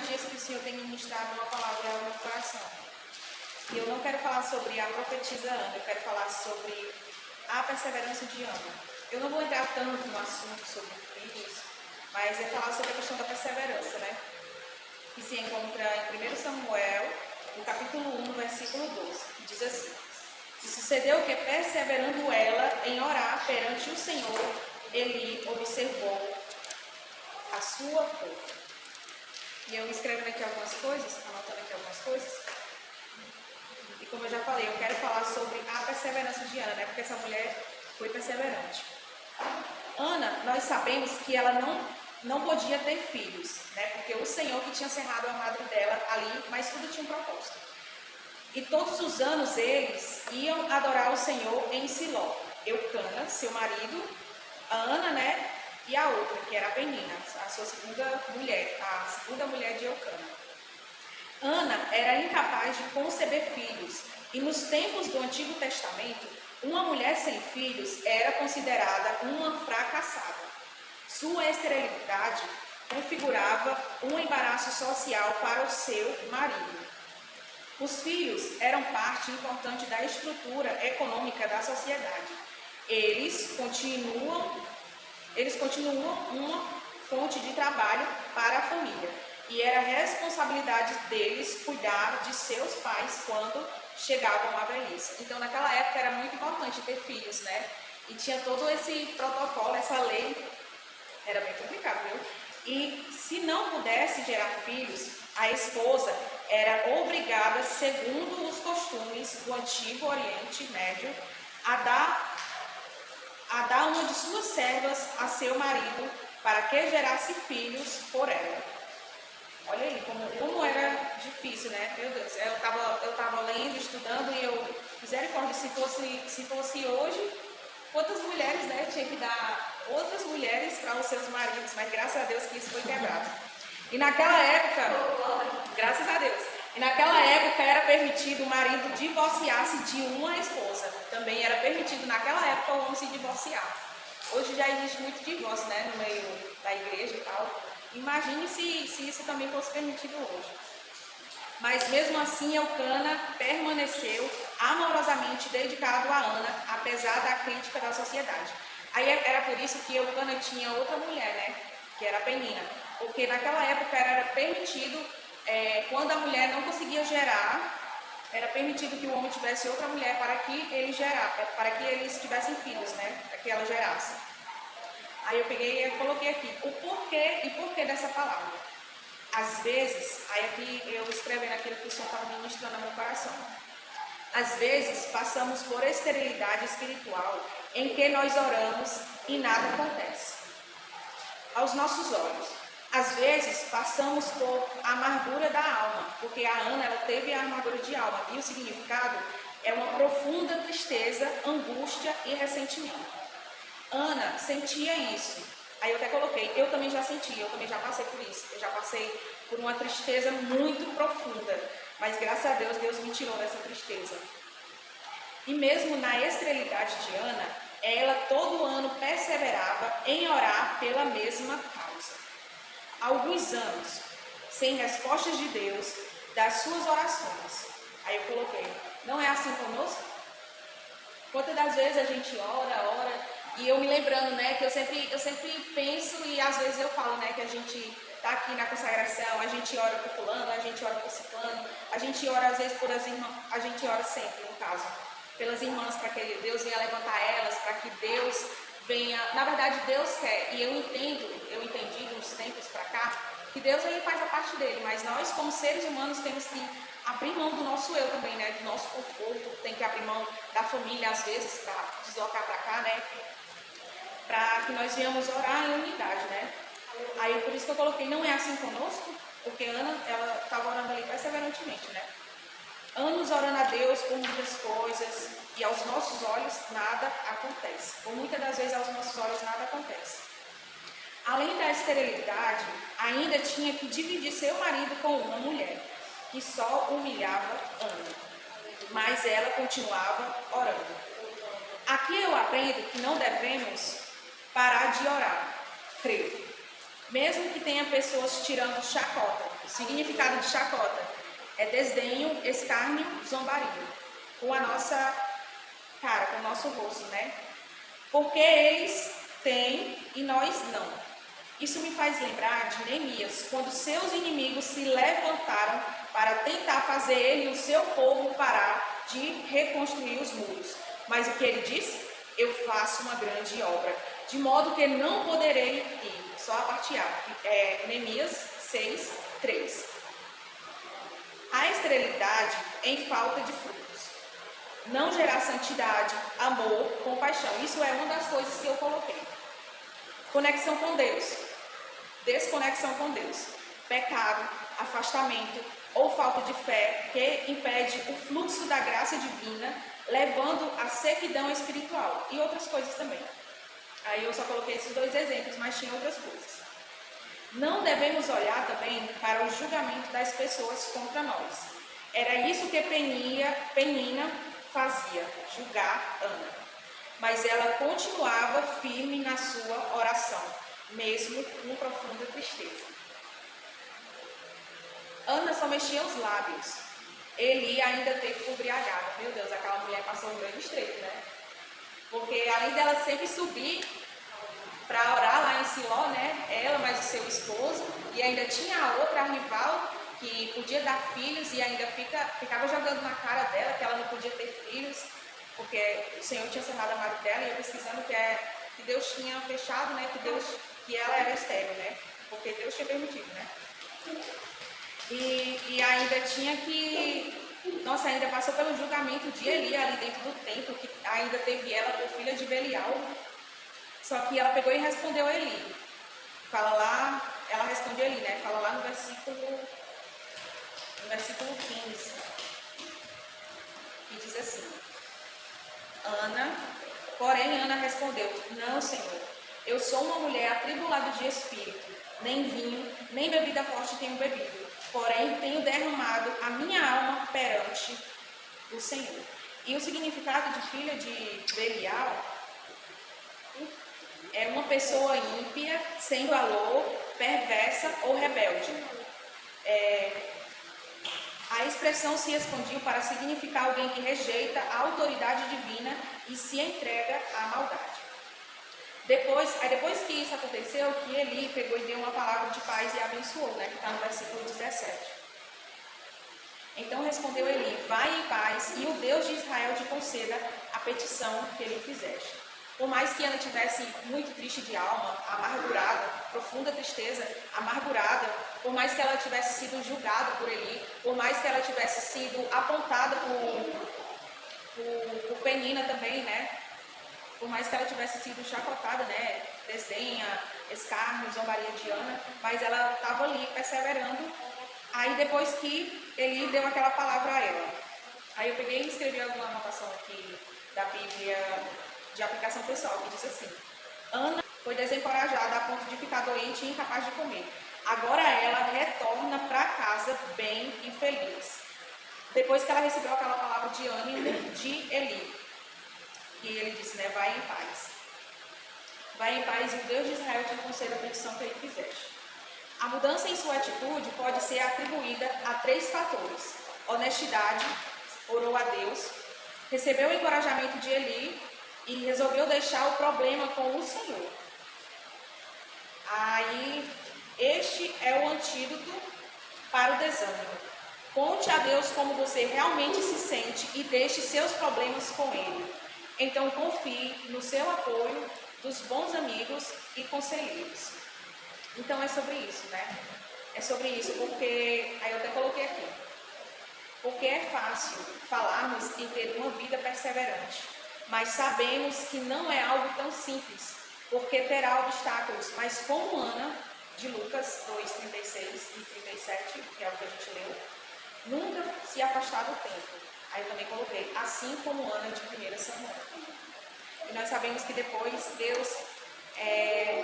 vários dias que o Senhor tem ministrado uma palavra ao meu coração. E eu não quero falar sobre a profetisa Ana, eu quero falar sobre a perseverança de Ana. Eu não vou entrar tanto no assunto sobre filhos, mas é falar sobre a questão da perseverança, né? Que se encontra em 1 Samuel, no capítulo 1, no versículo 12, que diz assim: E sucedeu que, perseverando ela em orar perante o Senhor, Eli observou a sua porta. E eu escrevendo aqui algumas coisas, anotando aqui algumas coisas. E como eu já falei, eu quero falar sobre a perseverança de Ana, né? Porque essa mulher foi perseverante. Ana, nós sabemos que ela não podia ter filhos, né? Porque o Senhor que tinha cerrado a madre dela ali, mas tudo tinha um propósito. E todos os anos eles iam adorar o Senhor em Siló. Eucana, seu marido, a Ana, né? E a outra, que era a Penina, a sua segunda mulher de Eucana. Ana era incapaz de conceber filhos, e nos tempos do Antigo Testamento, uma mulher sem filhos era considerada uma fracassada. Sua esterilidade configurava um embaraço social para o seu marido. Os filhos eram parte importante da estrutura econômica da sociedade. Eles continuam uma fonte de trabalho para a família. E era responsabilidade deles cuidar de seus pais quando chegavam à velhice. Então, naquela época era muito importante ter filhos, né? E tinha todo esse protocolo, essa lei. Era bem complicado, viu? E se não pudesse gerar filhos, a esposa era obrigada, segundo os costumes do Antigo Oriente Médio, a dar uma de suas servas a seu marido para que gerasse filhos por ela. Olha aí como era difícil, né? Meu Deus, eu tava lendo, estudando e eu, misericórdia, se fosse hoje, quantas mulheres, né, tinha que dar outras mulheres para os seus maridos, mas graças a Deus que isso foi quebrado. E naquela época, graças a Deus, era permitido o marido divorciar-se de uma esposa. Também era permitido naquela época o homem se divorciar. Hoje já existe muito divórcio, né, no meio da igreja e tal. Imagine se isso também fosse permitido hoje. Mas mesmo assim, Eucana permaneceu amorosamente dedicado a Ana, apesar da crítica da sociedade. Aí era por isso que Eucana tinha outra mulher, né, que era a Penina. Porque naquela época era permitido, quando a mulher não conseguia gerar, era permitido que o homem tivesse outra mulher para que eles tivessem filhos, né, para que ela gerasse. Aí eu peguei e coloquei aqui o porquê dessa palavra. Às vezes, aí aqui eu escrevendo aquilo que o Senhor estava ministrando no meu coração. Às vezes passamos por esterilidade espiritual em que nós oramos e nada acontece aos nossos olhos. Às vezes passamos por amargura da alma, porque a Ana ela teve a amargura de alma e o significado é uma profunda tristeza, angústia e ressentimento. Ana sentia isso. Aí eu até coloquei, eu também já senti, eu também já passei por isso. Eu já passei por uma tristeza muito profunda. Mas graças a Deus, Deus me tirou dessa tristeza. E mesmo na esterilidade de Ana, ela todo ano perseverava em orar pela mesma causa. Alguns anos, sem respostas de Deus, das suas orações. Aí eu coloquei, não é assim conosco? Quantas das vezes a gente ora, e eu me lembrando, né, que eu sempre penso e às vezes eu falo, né, que a gente tá aqui na consagração, a gente ora por fulano, a gente ora por ciclano, a gente ora às vezes por as irmãs, a gente ora sempre, no caso, pelas irmãs, para que Deus venha levantar elas, para que Deus venha, na verdade Deus quer, e eu entendi de uns tempos para cá, que Deus ele faz a parte dele, mas nós como seres humanos temos que abrir mão do nosso eu também, né, do nosso conforto, tem que abrir mão da família às vezes para deslocar para cá, né, para que nós venhamos orar em unidade, né. Aí por isso que eu coloquei, não é assim conosco, porque Ana, ela estava orando ali perseverantemente, né. Anos orando a Deus por muitas coisas e aos nossos olhos nada acontece. Por muitas das vezes aos nossos olhos nada acontece. Além da esterilidade, ainda tinha que dividir seu marido com uma mulher, que só humilhava Ana. Mas ela continuava orando. Aqui eu aprendo que não devemos parar de orar, creio. Mesmo que tenha pessoas tirando chacota, O significado de chacota é desdenho, escárnio, zombaria. Com a nossa cara, com o nosso rosto, né? Porque eles têm e nós não. Isso me faz lembrar de Neemias, quando seus inimigos se levantaram para tentar fazer ele e o seu povo parar de reconstruir os muros. Mas o que ele disse? Eu faço uma grande obra, de modo que não poderei ir. Só a parte A, Neemias 6, 3. A esterilidade em falta de frutos. Não gerar santidade, amor, compaixão. Isso é uma das coisas que eu coloquei. Conexão com Deus. Desconexão com Deus. Pecado, afastamento ou falta de fé que impede o fluxo da graça divina, levando à sequidão espiritual. E outras coisas também. Aí eu só coloquei esses 2 exemplos, mas tinha outras coisas. Não devemos olhar também para o julgamento das pessoas contra nós. Era isso que Penina fazia, julgar Ana. Mas ela continuava firme na sua oração, mesmo com profunda tristeza. Ana só mexia os lábios. Eli ainda teve embriagada. Meu Deus, aquela mulher passou um grande estreito, né? Porque além dela sempre subir para orar lá em Siló, né? Ela mais o seu esposo, e ainda tinha a outra a rival que podia dar filhos e ainda ficava jogando na cara dela que ela não podia ter filhos, porque o Senhor tinha cerrado a madre dela, e eu pesquisando que Deus tinha fechado, né? Que ela era estéril, né? Porque Deus tinha permitido, né? E ainda tinha que... Nossa, ainda passou pelo julgamento de Eli ali dentro do templo, que ainda teve ela por filha de Belial. Só que ela pegou e respondeu a Eli. Fala lá, ela responde a Eli, né? Fala lá no versículo 15. Que diz assim: Porém Ana respondeu: Não, Senhor, eu sou uma mulher atribulada de espírito, nem vinho, nem bebida forte tenho bebido, porém tenho derramado a minha alma perante o Senhor. E o significado de filha de Belial é uma pessoa ímpia, sem valor, perversa ou rebelde. A expressão se expandiu para significar alguém que rejeita a autoridade divina e se entrega à maldade. Depois que isso aconteceu, que Eli pegou e deu uma palavra de paz e abençoou, né? Que está no versículo 17. Então respondeu Eli: Vai em paz, e o Deus de Israel te conceda a petição que ele fizeste. Por mais que Ana tivesse muito triste de alma, amargurada, profunda tristeza, amargurada, por mais que ela tivesse sido julgada por Eli, por mais que ela tivesse sido apontada por Penina também, né? Por mais que ela tivesse sido chacotada, né? Desdenha, escárnio, zombaria de Ana, mas ela estava ali perseverando. Aí depois que Eli deu aquela palavra a ela, aí eu peguei e escrevi alguma anotação aqui da Bíblia de aplicação pessoal, que diz assim: Ana foi desencorajada a ponto de ficar doente e incapaz de comer. Agora ela retorna para casa bem e feliz. Depois que ela recebeu aquela palavra de ânimo de Eli, e ele disse, né, vai em paz. Vai em paz e o Deus de Israel te conceda a petição que ele fizeste. A mudança em sua atitude pode ser atribuída a 3 fatores: honestidade, orou a Deus, recebeu o encorajamento de Eli e resolveu deixar o problema com o Senhor. Aí, este é o antídoto para o desânimo. Conte a Deus como você realmente se sente e deixe seus problemas com Ele. Então, confie no seu apoio dos bons amigos e conselheiros. Então, é sobre isso, né? É sobre isso, porque... Aí eu até coloquei aqui. Porque é fácil falarmos em ter uma vida perseverante, mas sabemos que não é algo tão simples, porque terá obstáculos. Mas como Ana, de Lucas 2, 36 e 37, que é o que a gente leu, nunca se afastar do tempo. Aí eu também coloquei, assim como Ana de 1 Samuel. E nós sabemos que depois Deus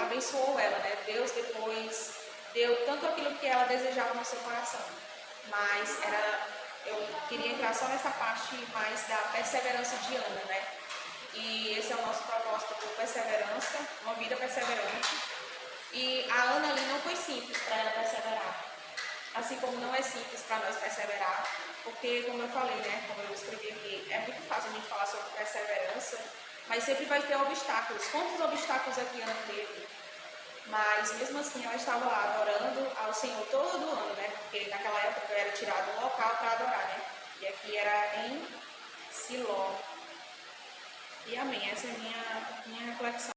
abençoou ela, né? Deus depois deu tanto aquilo que ela desejava no seu coração. Mas eu queria entrar só nessa parte mais da perseverança de Ana, né? E esse é o nosso propósito por perseverança, uma vida perseverante. E a Ana ali não foi simples para ela perseverar. assim como não é simples para nós perseverar, porque, como eu falei, né, como eu escrevi aqui, é muito fácil a gente falar sobre perseverança, mas sempre vai ter obstáculos. Quantos obstáculos aqui Ana teve? Mas, mesmo assim, ela estava lá adorando ao Senhor todo ano, né, porque naquela época era tirado um local para adorar, né, e aqui era em Siló. E amém, essa é a minha reflexão.